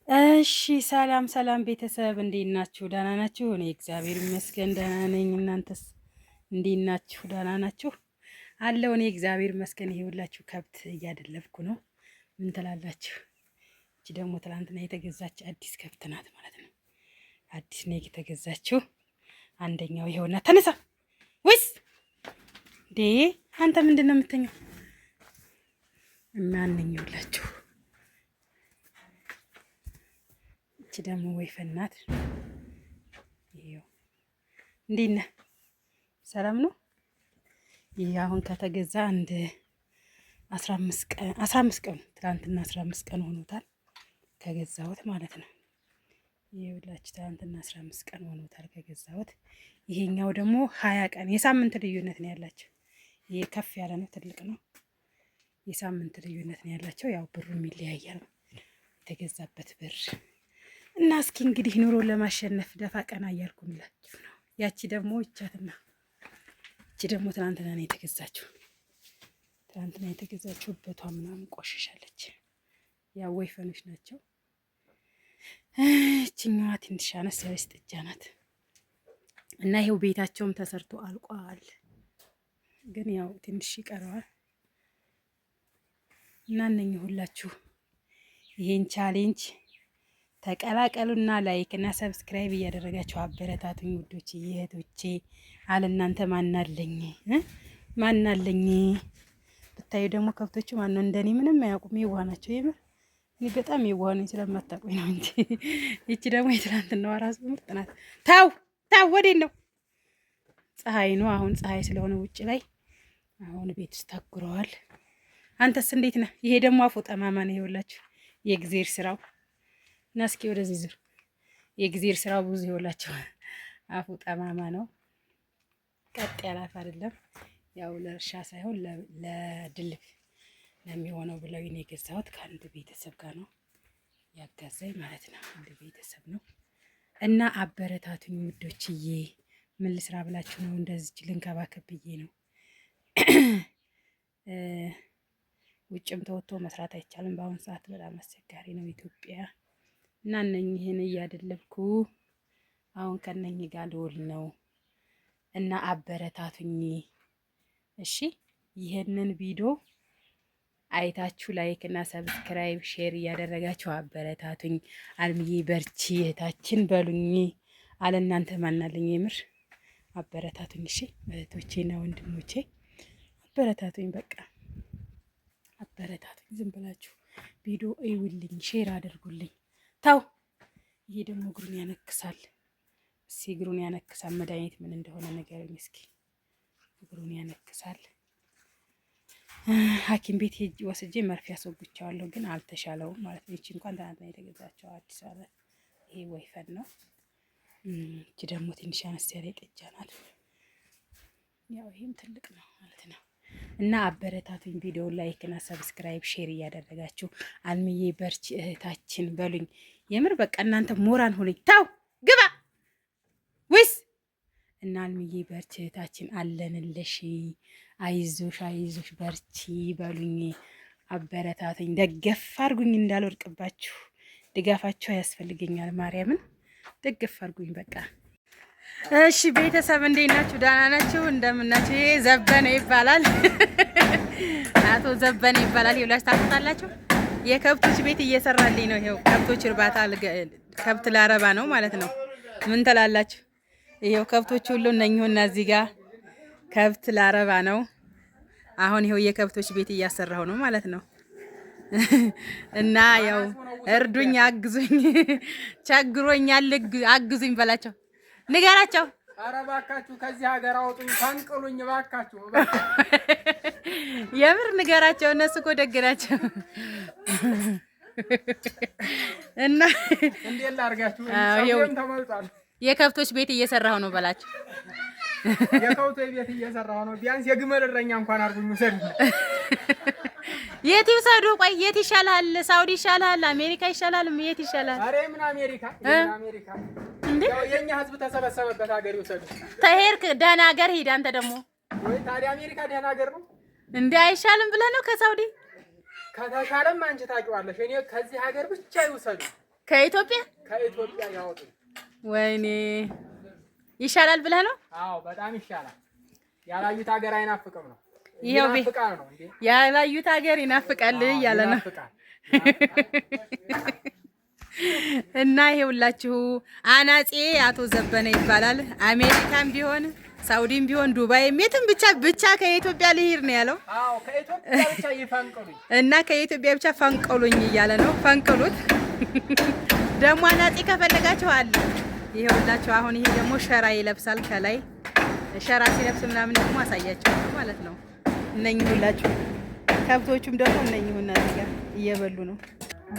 እሺ ሰላም ሰላም ቤተሰብ እንዴት ናችሁ? ደህና ናችሁ? እኔ እግዚአብሔር ይመስገን ደህና ነኝ። እናንተስ እንዴት ናችሁ? ደህና ናችሁ? አለው እኔ እግዚአብሔር ይመስገን። ይሄ ሁላችሁ ከብት እያደለብኩ ነው። ምን ትላላችሁ? እቺ ደግሞ ትላንትና የተገዛች አዲስ ከብት ናት ማለት ነው። አዲስ ነው የተገዛችው። አንደኛው ይሄውና፣ ተነሳ ወይስ ዴ አንተ ምንድን ነው የምተኛው? እናንኛውላችሁ እቺ ደግሞ ወይፈን ናት። ይሄው እንዴት ነህ? ሰላም ነው። ይሄ አሁን ከተገዛ አንድ 15 ቀን ትናንትና 15 ቀን ሆኖታል ከገዛሁት ማለት ነው። ይኸውላችሁ ትናንትና 15 ቀን ሆኖታል ከገዛሁት። ይሄኛው ደግሞ 20 ቀን የሳምንት ልዩነት ነው ያላቸው። ይሄ ከፍ ያለ ነው፣ ትልቅ ነው። የሳምንት ልዩነት ነው ያላቸው። ያው ብሩም ይለያያል የተገዛበት ብር እና እስኪ እንግዲህ ኑሮ ለማሸነፍ ደፋ ቀና እያልኩላችሁ ነው። ያቺ ደግሞ ይቻትና እቺ ደግሞ ትናንትና ነው የተገዛችው። ትናንትና የተገዛችው በቷ ምናምን ቆሽሻለች። ያው ወይፈኖች ናቸው። እቺኛዋ ትንሽ አነስ ያለች ጥጃ ናት እና ይሄው ቤታቸውም ተሰርቶ አልቋል። ግን ያው ትንሽ ይቀረዋል እና እነኚህ ሁላችሁ ይሄን ቻሌንጅ ተቀላቀሉና ላይክ እና ሰብስክራይብ እያደረጋችሁ አበረታቱኝ ውዶቼ እህቶቼ። አለናንተ ማናለኝ ብታዩ ደግሞ ከብቶቹ ማን እንደኔ ምንም አያውቁም። የዋህ ናቸው የምር። እኔ በጣም የዋህ ነኝ ስለማታውቁኝ ነው እንጂ። ይቺ ደግሞ የትናንትናዋ ራሱ ምርጥ ናት። ታው ወዴት ነው? ፀሐይ ነው አሁን፣ ፀሐይ ስለሆነ ውጭ ላይ አሁን ቤት ውስጥ ታጉረዋል። አንተስ እንዴት ነህ? ይሄ ደግሞ አፎ ጠማማ ነው። ይኸውላችሁ የእግዜር ስራው እና እስኪ ወደዚህ ዙር። የእግዜር ስራው ብዙ ይኸውላችሁ አፉ ጠማማ ነው። ቀጥ ያለ አፍ አይደለም። ያው ለእርሻ ሳይሆን ለድልብ ለሚሆነው ብለው ነው የገዛሁት። ከአንድ ቤተሰብ ጋር ነው ያጋዛኝ ማለት ነው። አንድ ቤተሰብ ነው እና አበረታቱኝ ውዶችዬ። ምን ልስራ ብላችሁ ነው? እንደዚህ ልንከባከብ ብዬ ነው። ውጭም ተወጥቶ መስራት አይቻልም በአሁኑ ሰዓት፣ በጣም አስቸጋሪ ነው ኢትዮጵያ። እና እነኝህን እያደለብኩ አሁን ከነኝህ ጋር ልውል ነው እና አበረታቱኝ እሺ። ይሄንን ቪዲዮ አይታችሁ ላይክ እና ሰብስክራይብ ሼር እያደረጋችሁ አበረታቱኝ። አልምዬ በርቺ እህታችን በሉኝ። አለ እናንተ ማናለኝ? የምር አበረታቱኝ እሺ። እህቶቼና ወንድሞቼ አበረታቱኝ፣ በቃ አበረታቱኝ። ዝም ብላችሁ ቪዲዮ እዩልኝ፣ ሼር አድርጉልኝ። ታው ይሄ ደግሞ እግሩን ያነክሳል። እስኪ እግሩን ያነክሳል። መድኃኒት ምን እንደሆነ ንገረኝ እስኪ። እግሩን ያነክሳል። ሐኪም ቤት ሄጅ ወስጄ መርፌ አስወግቻለሁ፣ ግን አልተሻለውም ማለት ነው። ይቺ እንኳን ትናንትና የተገዛቸው አዲስ አበባ ይሄ ወይፈን ነው። ይቺ ደግሞ ትንሽ አነስ ያለ ጥጃ ናት። ያው ይሄም ትልቅ ነው ማለት ነው። እና አበረታቱኝ። ቪዲዮ ላይክ እና ሰብስክራይብ ሼር እያደረጋችሁ አልምዬ በርቺ እህታችን በሉኝ። የምር በቃ እናንተ ሞራን ሆነኝ። ታው ግባ ወይስ እና አልምዬ በርቺ እህታችን አለንልሽ። አይዞሽ በርቺ በሉኝ። አበረታቱኝ፣ ደገፍ አድርጉኝ እንዳልወድቅባችሁ። ድጋፋችሁ ያስፈልገኛል። ማርያምን ደገፍ አድርጉኝ በቃ። እሺ ቤተሰብ እንዴት ናችሁ? ደህና ናችሁ? እንደምናችሁ? ይሄ ዘበነ ይባላል። አቶ ዘበነ ይባላል። ይኸውላችሁ ታውቁታላችሁ። የከብቶች ቤት እየሰራልኝ ነው። ይኸው ከብቶች እርባታ ከብት ላረባ ነው ማለት ነው። ምን ትላላችሁ? ይኸው ከብቶች ሁሉ እነኚሁና እዚህ ጋር ከብት ላረባ ነው። አሁን ይኸው የከብቶች ቤት እያሰራሁ ነው ማለት ነው። እና ያው እርዱኝ፣ አግዙኝ፣ ቸግሮኛል፣ አግዙኝ በላቸው፣ ንገራቸው። ኧረ እባካችሁ ከዚህ ሀገር አውጡኝ፣ ፈንቅሉኝ እባካችሁ። የምር ንገራቸው፣ እነሱ እኮ ደግ ናቸው። እና እንዴት ላድርጋችሁ? ተመልጧል። የከብቶች ቤት እየሰራሁ ነው በላቸው። የከብቶች ቤት እየሰራሁ ነው። ቢያንስ የግመል እረኛ እንኳን አድርጉኝ። ውሰዱ። የት ይውሰዱ? ቆይ የት ይሻላል? ሳውዲ ይሻላል? አሜሪካ ይሻላል? የት ይሻላል? ኧረ ምን አሜሪካ እንዴ! የኛ ህዝብ ተሰበሰበበት ሀገር ይውሰዱ። ተሄድክ ደህና ሀገር ሂድ። አንተ ደግሞ ወይ ታዲያ አሜሪካ ደህና ሀገር ነው እንዴ? አይሻልም ብለህ ነው ከሳውዲ? ከተሻለም አንቺ ታውቂዋለሽ። እኔ ከዚህ ሀገር ብቻ ይውሰዱ። ከኢትዮጵያ ያወጡ። ወይኔ ይሻላል ብለህ ነው? አዎ በጣም ይሻላል። ያላዩት ሀገር አይናፍቅም ነው። ይሄው ያላዩት ሀገር ይናፍቃል እያለ ነው። እና ይሄውላችሁ አናጺ አቶ ዘበነ ይባላል። አሜሪካም ቢሆን ሳውዲም ቢሆን ዱባይም የትም ብቻ ከኢትዮጵያ ልሂድ ነው ያለው። አዎ ከኢትዮጵያ ብቻ ይፈንቅሉኝ እና ከኢትዮጵያ ብቻ ፈንቅሉኝ እያለ ነው። ፈንቅሉት ደግሞ አናጺ ከፈለጋችሁ አለ። ይሄውላችሁ አሁን ይሄ ደግሞ ሸራ ይለብሳል። ከላይ ሸራ ሲለብስ ምናምን ደግሞ አሳያችኋለሁ ማለት ነው። እነኚህ ሁላችሁ ከብቶቹም ደግሞ እነኚህ ሁናዚጋ እየበሉ ነው።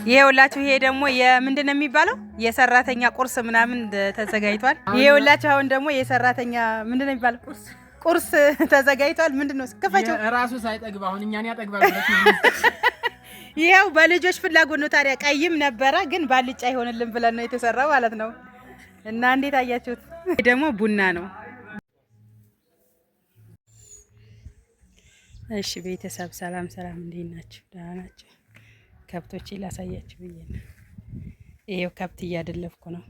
ይሄውላችሁ ይሄ ደግሞ የምንድን ነው የሚባለው የሰራተኛ ቁርስ ምናምን ተዘጋጅቷል። ይሄውላችሁ አሁን ደግሞ የሰራተኛ ምንድን ነው የሚባለው ቁርስ ተዘጋጅቷል። ምንድን ነው ከፈቸው ራሱ ሳይጠግብ አሁን እኛን ያጠግባል። ይሄው በልጆች ፍላጎት ነው። ታዲያ ቀይም ነበረ ግን ባልጫ ይሆንልን ብለን ነው የተሰራው ማለት ነው። እና እንዴት አያችሁት? ይሄ ደግሞ ቡና ነው። እሺ ቤተሰብ ሰላም ሰላም፣ እንዴት ናችሁ? ደህና ናችሁ? ከብቶቼ ላሳያችሁ ብዬ ነው። ይሄው ከብት እያደለብኩ ነው።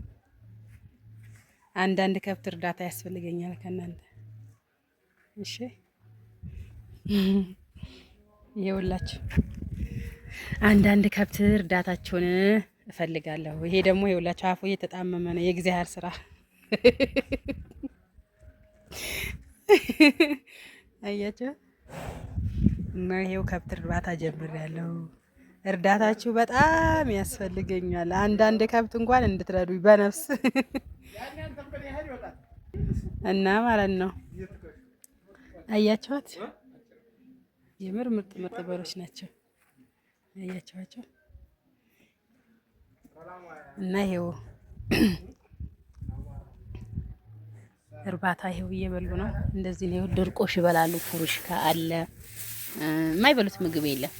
አንዳንድ ከብት እርዳታ ያስፈልገኛል ከእናንተ። እሺ ይኸውላችሁ አንዳንድ ከብት እርዳታችሁን እፈልጋለሁ። ይሄ ደግሞ ይኸውላችሁ አፉ እየተጣመመ ነው። የእግዚአብሔር ስራ አያችሁ። እና ይሄው ከብት እርባታ ጀምሬያለሁ። እርዳታችሁ በጣም ያስፈልገኛል። አንዳንድ ከብት እንኳን እንድትረዱኝ በነፍስ እና ማለት ነው። አያችኋት? የምር ምርጥ በሮች ናቸው። አያችኋቸው? እና ይሄው እርባታ ይሄው እየበሉ ነው። እንደዚህ ነው። ድርቆሽ ይበላሉ። ፉሩሽካ አለ። የማይበሉት ምግብ የለም።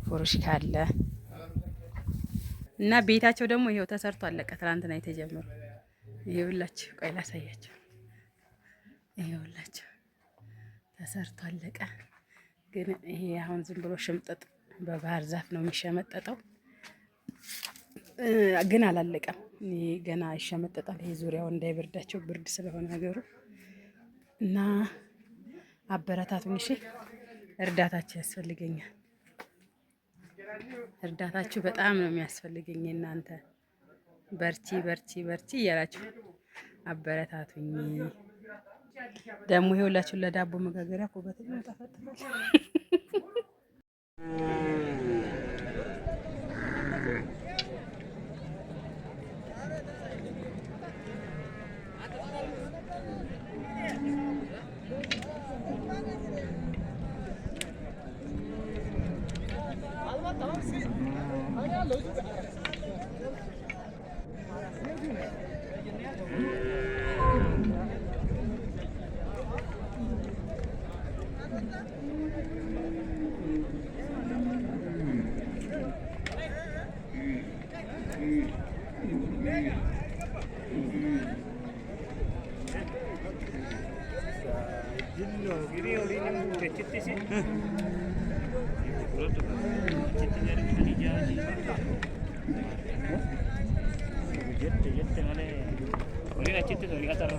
ፉሩሽካ አለ እና ቤታቸው ደግሞ ይሄው ተሰርቶ አለቀ። ትናንትና የተጀመሩ ይሄውላችሁ። ቆይ ላሳያችሁ። ይሄውላችሁ ተሰርቶ አለቀ። ግን ይሄ አሁን ዝም ብሎ ሽምጥጥ በባህር ዛፍ ነው የሚሸመጠጠው። ግን አላለቀም። ይሄ ገና ይሸመጠጣል። ይሄ ዙሪያው እንዳይበርዳቸው ብርድ ስለሆነ ነገሩ እና አበረታቱኝ። እሺ እርዳታችሁ ያስፈልገኛል። እርዳታችሁ በጣም ነው የሚያስፈልገኝ። እናንተ በርቺ በርቺ በርቺ እያላችሁ አበረታቱኝ። ደግሞ ይኸውላችሁ ለዳቦ መጋገሪያ ኩበት ነው ተፈጥሯል። Jette malee olin achitti olii asarra.